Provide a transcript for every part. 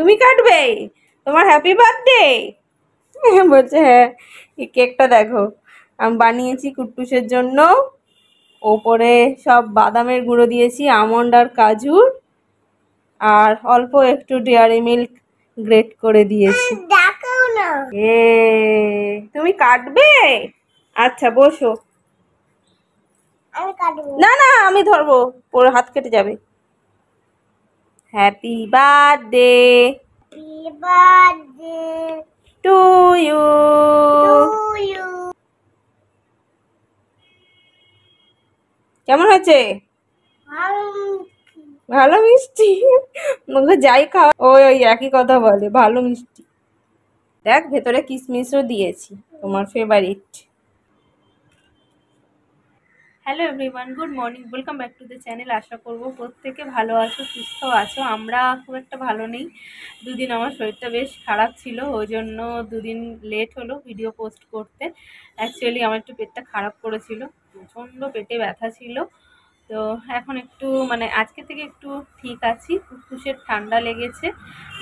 তুমি কাটবে? তোমার হ্যাপি বার্থডে বলছে। হ্যাঁ, এই কেকটা দেখো আমি বানিয়েছি কুট্টুসের জন্য। ওপরে সব বাদামের গুঁড়ো দিয়েছি, আমন্ড আর কাজুর, আর অল্প একটু ডেয়ারি মিল্ক গ্রেট করে দিয়েছি। তুমি কাটবে? আচ্ছা বসো। না না আমি ধরবো, পুরো হাত কেটে যাবে। Happy birthday to you. কেমন হয়েছে? ভালো মিষ্টি। মুখে যাই খাওয়া ওই ওই একই কথা বলে, ভালো মিষ্টি। দেখ ভেতরে কিশমিশও দিয়েছি, তোমার favourite. Hello everyone, good morning, welcome back to the channel. আশা করবো প্রত্যেকে ভালো আছো, সুস্থ আছো। আমরা খুব একটা ভালো নেই, দুদিন আমার শরীরটা বেশ খারাপ ছিল, ওই জন্য দুদিন লেট হলো ভিডিও পোস্ট করতে। অ্যাকচুয়ালি আমার একটু পেটটা খারাপ করেছিল, প্রচণ্ড পেটে ব্যথা ছিল। তো এখন একটু মানে আজকে থেকে একটু ঠিক আছি। কুসকুসের ঠান্ডা লেগেছে,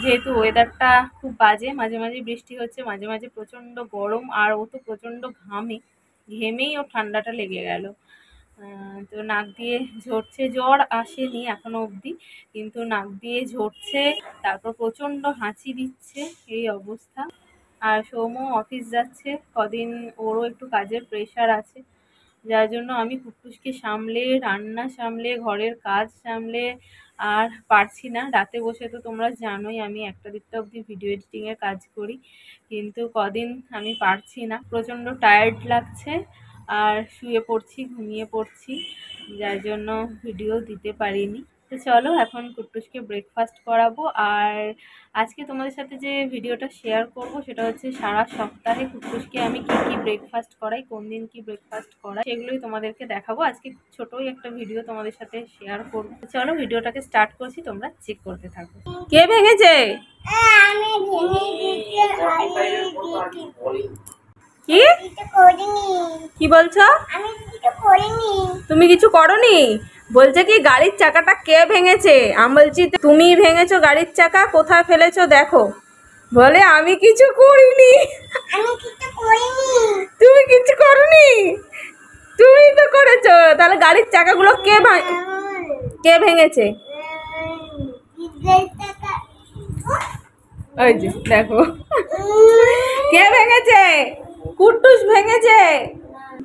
যেহেতু ওয়েদারটা খুব বাজে, মাঝে মাঝে বৃষ্টি হচ্ছে, মাঝে মাঝে প্রচণ্ড গরম, আর ও তো প্রচণ্ড ঘেমেই ওর ঠান্ডাটা লেগে গেল। তো নাক দিয়ে ঝরছে, জ্বর আসেনি এখনো অবধি, কিন্তু নাক দিয়ে ঝরছে, তারপর প্রচণ্ড হাঁচি দিচ্ছে, এই অবস্থা। আর সৌম্য অফিস যাচ্ছে কদিন, ওরও একটু কাজের প্রেশার আছে, যার জন্য আমি কুট্টুসকে সামলে, রান্না সামলে, ঘরের কাজ সামলে আর পারছি না। রাতে বসে তো তোমরা জানোই আমি 1টা-2টা অবধি ভিডিও এডিটিংয়ের কাজ করি, কিন্তু কদিন আমি পারছি না, প্রচণ্ড টায়ার্ড লাগছে, আর শুয়ে পড়ছি, ঘুমিয়ে পড়ছি, যার জন্য ভিডিও দিতে পারিনি। তো চলো এখন কুট্টুসকে ব্রেকফাস্ট করাবো। আর আজকে তোমাদের সাথে যে ভিডিওটা শেয়ার করব সেটা হচ্ছে সারা সপ্তাহে কুট্টুসকে আমি কি কি ব্রেকফাস্ট করাই, কোন দিন কি ব্রেকফাস্ট করাই, সেগুলোই তোমাদেরকে দেখাবো। আজকে ছোটই একটা ভিডিও তোমাদের সাথে শেয়ার করবো। চলো ভিডিওটাকে স্টার্ট করছি, তোমরা চেক করতে থাকো। কে ভেঙেছে? কি কি বলছো? তুমি কিছু করনি? বলছে কি গাড়ির চাকাটা কে ভেঙেছে? আমি বলছি তুমি ভেঙেছো গাড়ির চাকা, কোথায় ফেলেছো দেখো। বলে আমি কিছু করিনি। তুমি কিছু করনি? তুমি তো করেছো। তাহলে গাড়ির চাকাগুলো কে ভেঙেছে? ওই যে দেখো কে ভেঙেছে, কুট্টুস ভেঙেছে।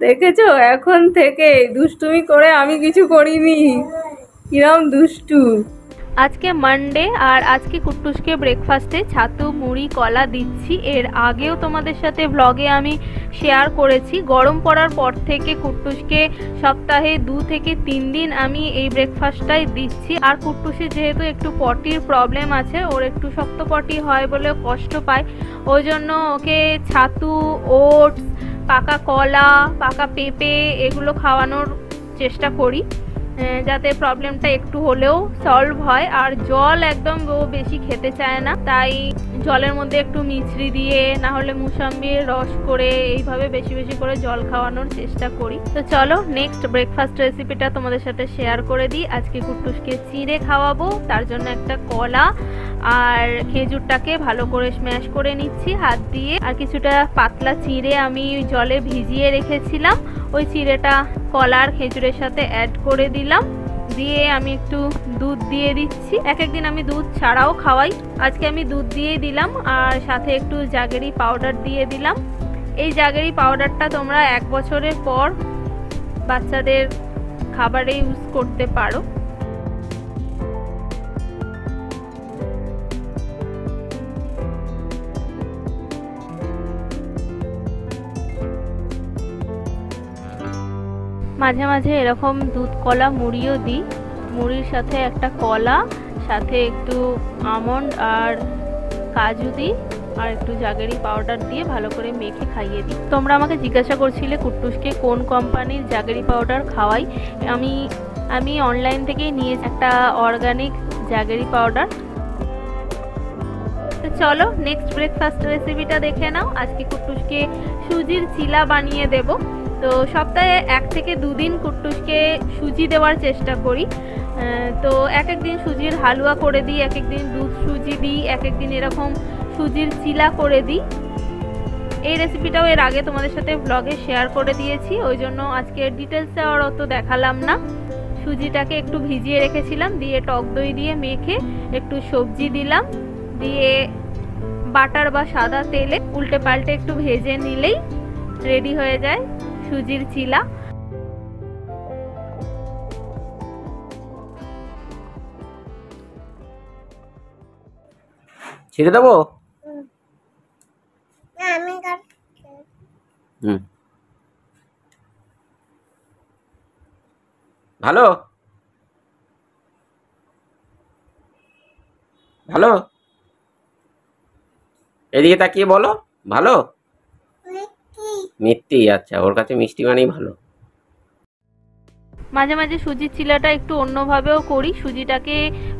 দেখেছো, এখন থেকে দুষ্টুমি করে আমি কিছু করিনি, কিরম দুষ্টু। আজকে মানডে, আর আজকে কুট্টুসকে ব্রেকফাস্টে ছাতু, মুড়ি, কলা দিচ্ছি। এর আগেও তোমাদের সাথে ব্লগে আমি শেয়ার করেছি, গরম পড়ার পর থেকে কুট্টুসকে সপ্তাহে 2 থেকে 3 দিন আমি এই ব্রেকফাস্টটাই দিচ্ছি। আর কুট্টুসের যেহেতু একটু পটির প্রবলেম আছে, ওর একটু শক্ত পটি হয় বলে কষ্ট পায়, ওই জন্য ওকে ছাতু, ওটস, পাকা কলা, পাকা পেঁপে এগুলো খাওয়ানোর চেষ্টা করি, যাতে প্রবলেমটা একটু হলেও সলভ হয়। আর জল একদম ও বেশি খেতে চায় না, তাই জলের মধ্যে একটু মিছরি দিয়ে, না হলে মুসাম্বির রস করে, এইভাবে বেশি বেশি করে জল খাওয়ানোর চেষ্টা করি। তো চলো নেক্সট ব্রেকফাস্ট রেসিপিটা তোমাদের সাথে শেয়ার করে দিই। আজকে কুট্টুসকে চিড়ে খাওয়াবো, তার জন্য একটা কলা আর খেজুরটাকে ভালো করে স্ম্যাশ করে নিচ্ছি হাত দিয়ে, আর কিছুটা পাতলা চিড়ে আমি জলে ভিজিয়ে রেখেছিলাম, ওই চিড়েটা কলার খেজুরের সাথে অ্যাড করে দিলাম, দিয়ে আমি একটু দুধ দিয়ে দিচ্ছি। এক একদিন আমি দুধ ছাড়াও খাওয়াই, আজকে আমি দুধ দিয়েই দিলাম, আর সাথে একটু জাগেরি পাউডার দিয়ে দিলাম। এই জাগেরি পাউডারটা তোমরা 1 বছরের পর বাচ্চাদের খাবারে ইউজ করতে পারো। মাঝে মাঝে এরকম দুধ কলা মুড়িও দিই, মুড়ির সাথে একটা কলা, সাথে একটু আমন্ড আর কাজু দিই, আর একটু জাগেরি পাউডার দিয়ে ভালো করে মেখে খাইয়ে দিই। তোমরা আমাকে জিজ্ঞাসা করছিলে কুট্টুসকে কোন কোম্পানির জাগেরি পাউডার খাওয়াই। আমি অনলাইন থেকেই নিয়ে একটা অর্গানিক জাগেরি পাউডার। তো চলো নেক্সট ব্রেকফাস্ট রেসিপিটা দেখে নাও। আজকে কুট্টুসকে সুজির চিলা বানিয়ে দেব। তো সপ্তাহে 1 থেকে 2 দিন কুট্টুসকে সুজি দেওয়ার চেষ্টা করি। তো এক একদিন সুজির হালুয়া করে দিই, এক একদিন দুধ সুজি দিই, এক একদিন এরকম সুজির চিলা করে দিই। এই রেসিপিটাও এর আগে তোমাদের সাথে ব্লগে শেয়ার করে দিয়েছি, ওই জন্য আজকে ডিটেলসে আর অত দেখালাম না। সুজিটাকে একটু ভিজিয়ে রেখেছিলাম, দিয়ে টক দই দিয়ে মেখে একটু সবজি দিলাম, দিয়ে বাটার বা সাদা তেলে উল্টে পাল্টে একটু ভেজে নিলেই রেডি হয়ে যায় সুজির চিলা। ছেড়ে দেবো? ভালো ভালো, এদিকে তাকিয়ে বলো ভালো। মিষ্টি, আচ্ছা, ওর কাছে মিষ্টি মানেই ভালো। মাঝে মাঝে সুজির চিলাটা একটু অন্যভাবেও করি। সুজিটাকে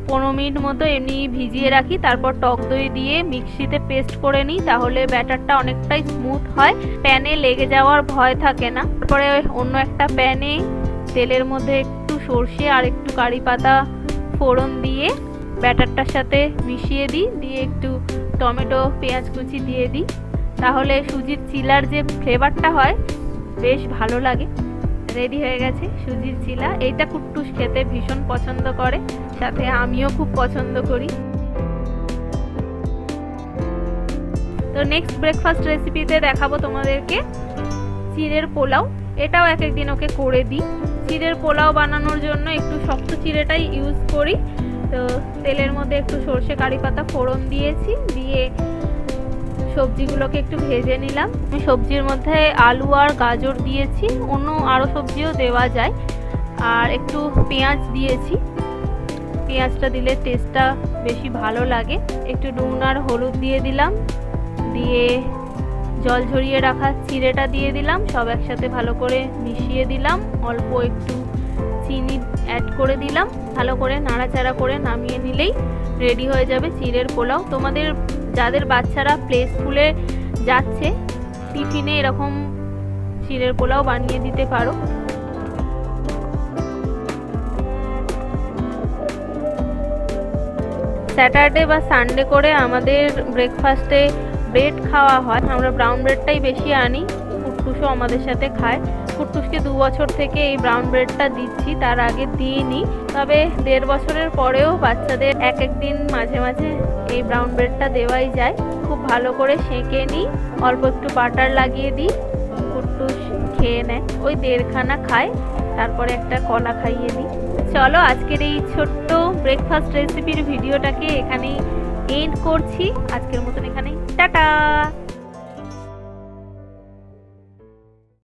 15 মিনিট মতো এমনি ভিজিয়ে রাখি, তারপর টক দই দিয়ে মিক্সিতে পেস্ট করে নিই, তাহলে ব্যাটারটা অনেকটাই স্মুথ হয়, প্যানে লেগে যাওয়ার ভয় থাকে না। তারপরে অন্য একটা প্যানে তেলের মধ্যে একটু সর্ষে আর একটু কারি পাতা ফোড়ন দিয়ে ব্যাটারটার সাথে মিশিয়ে দিই, দিয়ে একটু টমেটো পেঁয়াজ কুচি দিয়ে দিই, তাহলে সুজির চিলার যে ফ্লেভারটা হয় বেশ ভালো লাগে। রেডি হয়ে গেছে সুজির চিলা। এইটা কুট্টুস খেতে ভীষণ পছন্দ করে, সাথে আমিও খুব পছন্দ করি। তো নেক্সট ব্রেকফাস্ট রেসিপিতে দেখাবো তোমাদেরকে চিড়ের পোলাও। এটাও এক একদিন ওকে করে দিই। চিড়ের পোলাও বানানোর জন্য একটু শক্ত চিড়েটাই ইউজ করি। তো তেলের মধ্যে একটু সর্ষে কারি পাতা ফোড়ন দিয়েছি, দিয়ে সবজিগুলোকে একটু ভেজে নিলাম। সবজির মধ্যে আলু আর গাজর দিয়েছি, অন্য আরও সবজিও দেওয়া যায়, আর একটু পেঁয়াজ দিয়েছি। পেঁয়াজটা দিলে টেস্টটা বেশি ভালো লাগে। একটু নুন আর হলুদ দিয়ে দিলাম, দিয়ে জল ঝরিয়ে রাখা চিড়েটা দিয়ে দিলাম, সব একসাথে ভালো করে মিশিয়ে দিলাম, অল্প একটু চিনি অ্যাড করে দিলাম, ভালো করে নাড়াচাড়া করে নামিয়ে নিলেই রেডি হয়ে যাবে চিড়ের পোলাও। তোমাদের যাদের বাচ্চারা প্লে স্কুলে যাচ্ছে, টিফিনে এরকম চিড়ের পোলাও বানিয়ে দিতে পারো। স্যাটারডে বা সানডে করে আমাদের ব্রেকফাস্টে ব্রেড খাওয়া হয়, আমরা ব্রাউন ব্রেডটাই বেশি আনি। কুট্টুসও আমাদের সাথে খায়। কুট্টুসকে 2 বছর থেকে এই ব্রাউন ব্রেডটা দিচ্ছি, তার আগে দিইনি। তবে 1.5 বছরের পরেও বাচ্চাদের এক একদিন মাঝে মাঝে এই ব্রাউন ব্রেডটা দেওয়াই যায়। খুব ভালো করে সেঁকে নিই, অল্প একটু বাটার লাগিয়ে দিই, কুট্টুস খেয়ে নেয়। ওই 1.5 খানা খায়, তারপরে একটা কলা খাইয়ে দিই। চলো আজকের এই ছোট্ট ব্রেকফাস্ট রেসিপির ভিডিওটাকে এখানেই এন্ড করছি। আজকের মতন এখানেই টাটা।